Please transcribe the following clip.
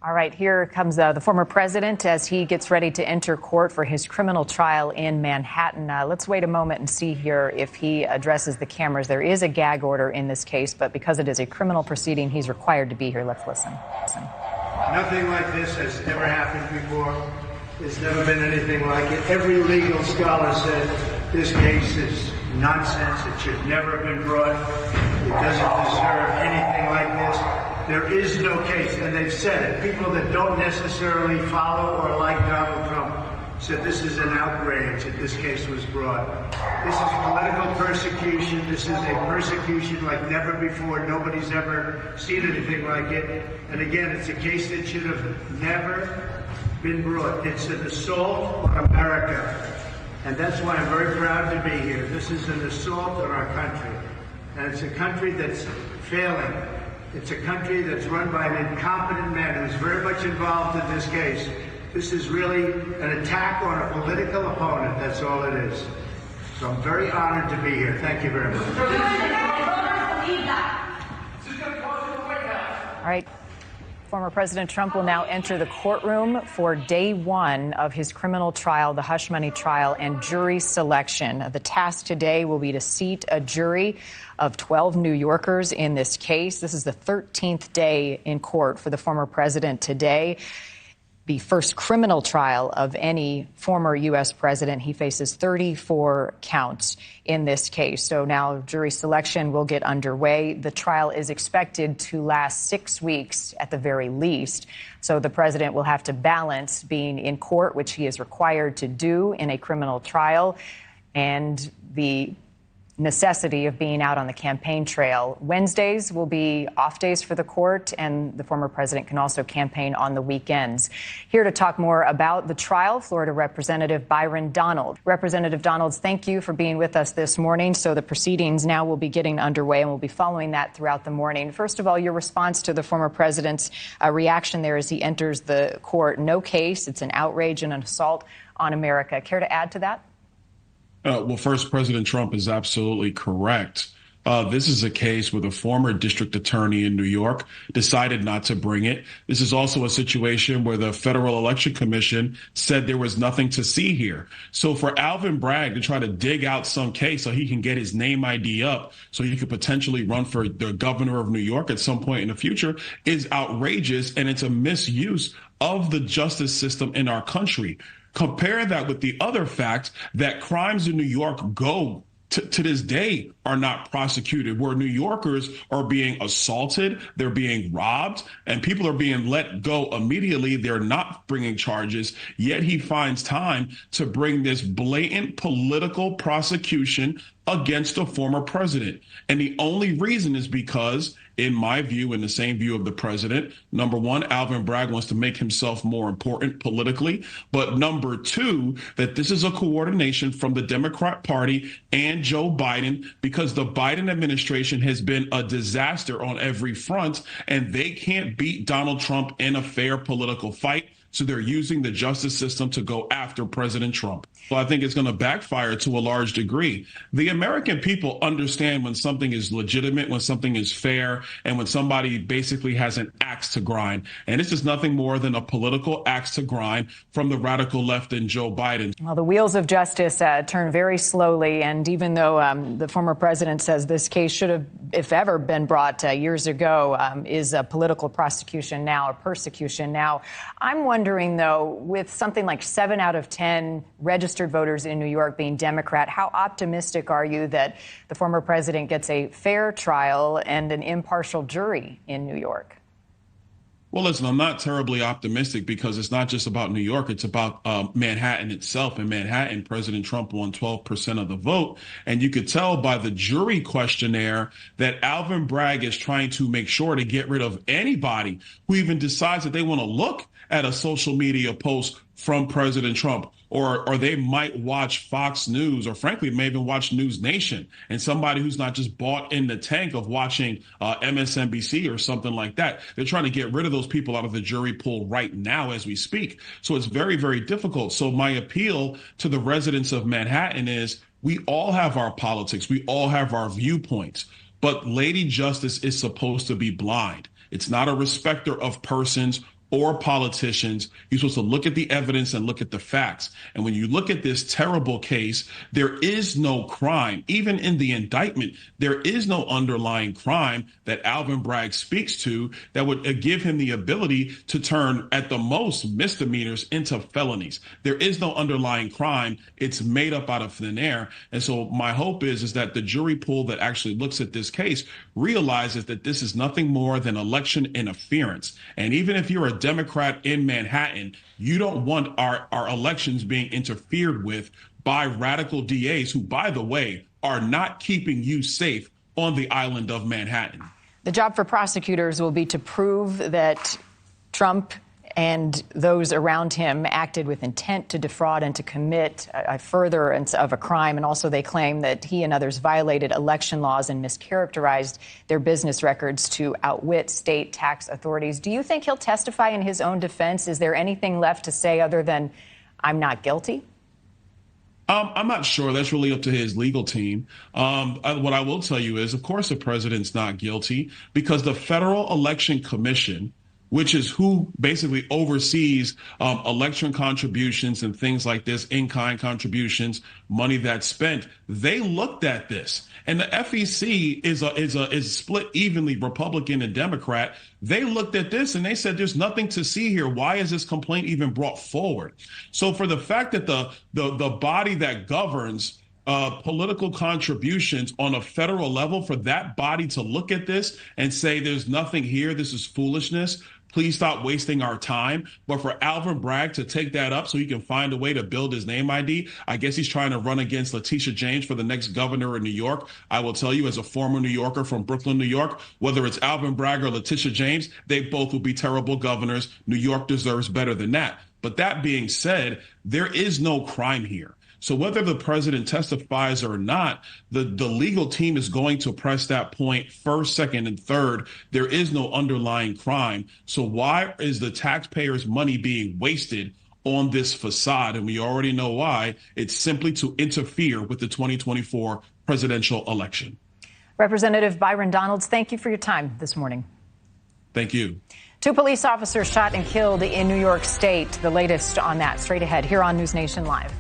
All right, here comes the former president as he gets ready to enter court for his criminal trial in Manhattan. Let's wait a moment and see here if he addresses the cameras. There is a gag order in this case, but because it is a criminal proceeding, he's required to be here. Let's listen. Nothing like this has ever happened before. There's never been anything like it. Every legal scholar said this case is nonsense. It should never have been brought. It doesn't deserve anything like this. There is no case, and they've said it. People that don't necessarily follow or like Donald Trump said this is an outrage that this case was brought. This is political persecution. This is a persecution like never before. Nobody's ever seen anything like it. And again, it's a case that should have never been brought. It's an assault on America. And that's why I'm very proud to be here. This is an assault on our country. And it's a country that's failing. It's a country that's run by an incompetent man who's very much involved in this case. This is really an attack on a political opponent. That's all it is. So I'm very honored to be here. Thank you very much. All right. Former President Trump will now enter the courtroom for day one of his criminal trial, the hush money trial, and jury selection. The task today will be to seat a jury of 12 New Yorkers in this case. This is the 13th day in court for the former president today. The first criminal trial of any former U.S. president. He faces 34 counts in this case. So now jury selection will get underway. The trial is expected to last 6 weeks at the very least. So the president will have to balance being in court, which he is required to do in a criminal trial, and the necessity of being out on the campaign trail. Wednesdays will be off days for the court, and the former president can also campaign on the weekends. Here to talk more about the trial, Florida Representative Byron Donald. Representative Donalds, thank you for being with us this morning. So the proceedings now will be getting underway, and we'll be following that throughout the morning. First of all, your response to the former president's reaction there as he enters the court. No case. It's an outrage and an assault on America. Care to add to that? Well, first, President Trump is absolutely correct. This is a case where the former district attorney in New York decided not to bring it. This is also a situation where the Federal Election Commission said there was nothing to see here. So for Alvin Bragg to try to dig out some case so he can get his name ID up so he could potentially run for the governor of New York at some point in the future is outrageous, and it's a misuse of the justice system in our country. Compare that with the other fact that crimes in New York to this day are not prosecuted, where New Yorkers are being assaulted, they're being robbed, and people are being let go immediately. They're not bringing charges, yet he finds time to bring this blatant political prosecution against a former president. And the only reason is because, in my view, in the same view of the president, number one, Alvin Bragg wants to make himself more important politically. But number two, that this is a coordination from the Democrat Party and Joe Biden, because the Biden administration has been a disaster on every front, and they can't beat Donald Trump in a fair political fight. So they're using the justice system to go after President Trump. So I think it's going to backfire to a large degree. The American people understand when something is legitimate, when something is fair, and when somebody basically has an axe to grind. And this is nothing more than a political axe to grind from the radical left and Joe Biden. Well, the wheels of justice turn very slowly. And even though the former president says this case should have, if ever, been brought years ago, is a political prosecution now, or persecution now, I'm wondering, though, with something like 7 out of 10 registered voters in New York being Democrat, how optimistic are you that the former president gets a fair trial and an impartial jury in New York? Well, listen, I'm not terribly optimistic because it's not just about New York. It's about Manhattan itself. In Manhattan, President Trump won 12% of the vote. And you could tell by the jury questionnaire that Alvin Bragg is trying to make sure to get rid of anybody who even decides that they want to look at a social media post from President Trump, or they might watch Fox News, or frankly, may even watch NewsNation, and somebody who's not just bought in the tank of watching MSNBC or something like that. They're trying to get rid of those people out of the jury pool right now as we speak. So it's very, very difficult. So my appeal to the residents of Manhattan is we all have our politics. We all have our viewpoints. But Lady Justice is supposed to be blind. It's not a respecter of persons or politicians. You're supposed to look at the evidence and look at the facts. And when you look at this terrible case, there is no crime. Even in the indictment, there is no underlying crime that Alvin Bragg speaks to that would give him the ability to turn, at the most, misdemeanors into felonies. There is no underlying crime. It's made up out of thin air. And so my hope is that the jury pool that actually looks at this case realizes that this is nothing more than election interference. And even if you're a Democrat in Manhattan, you don't want our elections being interfered with by radical DAs who, by the way, are not keeping you safe on the island of Manhattan. The job for prosecutors will be to prove that Trump and those around him acted with intent to defraud and to commit a furtherance of a crime. And also they claim that he and others violated election laws and mischaracterized their business records to outwit state tax authorities. Do you think he'll testify in his own defense? Is there anything left to say other than, I'm not guilty? I'm not sure. That's really up to his legal team. What I will tell you is, of course, the president's not guilty because the Federal Election Commission, which is who basically oversees election contributions and things like this, in-kind contributions, money that's spent. They looked at this, and the FEC is split evenly Republican and Democrat. They looked at this and they said, "There's nothing to see here. Why is this complaint even brought forward?" So, for the fact that the body that governs political contributions on a federal level, for that body to look at this and say, "There's nothing here. This is foolishness. Please stop wasting our time." But for Alvin Bragg to take that up so he can find a way to build his name ID, I guess he's trying to run against Letitia James for the next governor in New York. I will tell you, as a former New Yorker from Brooklyn, New York, whether it's Alvin Bragg or Letitia James, they both will be terrible governors. New York deserves better than that. But that being said, there is no crime here. So whether the president testifies or not, the legal team is going to press that point first, second, and third. There is no underlying crime. So why is the taxpayers' money being wasted on this facade? And we already know why. It's simply to interfere with the 2024 presidential election. Representative Byron Donalds, thank you for your time this morning. Thank you. 2 police officers shot and killed in New York State. The latest on that straight ahead here on NewsNation Live.